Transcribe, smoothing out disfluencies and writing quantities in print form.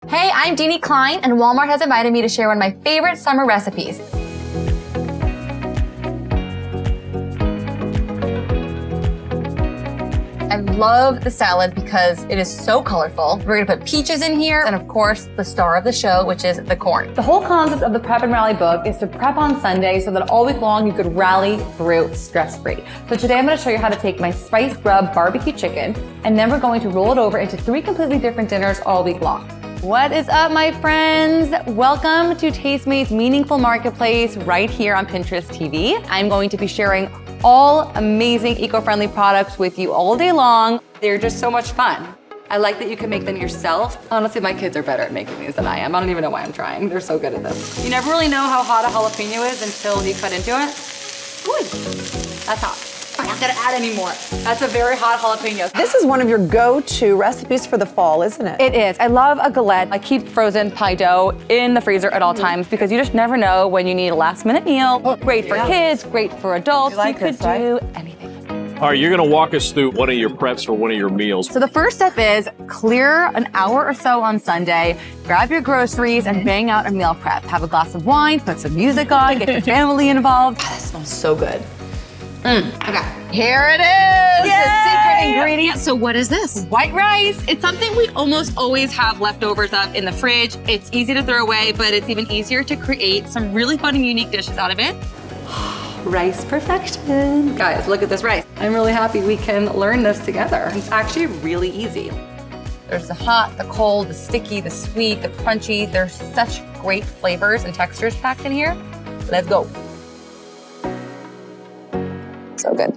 Hey, I'm Dini Klein, and Walmart has invited me to share one of my favorite summer recipes. I love the salad because it is so colorful. We're gonna put peaches in here, and of course, the star of the show, which is the corn. The whole concept of the Prep and Rally book is to prep on Sunday so that all week long you could rally through stress-free. So today I'm gonna show you how to take my spiced rub barbecue chicken, and then we're going to roll it over into 3 completely different dinners all week long. What is up, my friends? Welcome to Tastemates Meaningful Marketplace right here on Pinterest TV. I'm going to be sharing all amazing eco-friendly products with you all day long. They're just so much fun. I like that you can make them yourself. Honestly, my kids are better at making these than I am. I don't even know why I'm trying. They're so good at this. You never really know how hot a jalapeno is until you cut into it. Ooh, that's hot. I'm not gonna add any more. That's a very hot jalapeno. This is one of your go-to recipes for the fall, isn't it? It is. I love a galette. I keep frozen pie dough in the freezer at all times because you just never know when you need a last-minute meal. Great for kids, great for adults. You could do anything. All right, you're gonna walk us through one of your preps for one of your meals. So the first step is clear an hour or so on Sunday, grab your groceries, and bang out a meal prep. Have a glass of wine, put some music on, get your family involved. God, that smells so good. Okay, here it is, the secret ingredient. So what is this? White rice. It's something we almost always have leftovers of in the fridge. It's easy to throw away, but it's even easier to create some really fun and unique dishes out of it. Rice perfection. Guys, look at this rice. I'm really happy we can learn this together. It's actually really easy. There's the hot, the cold, the sticky, the sweet, the crunchy. There's such great flavors and textures packed in here. Let's go. So good.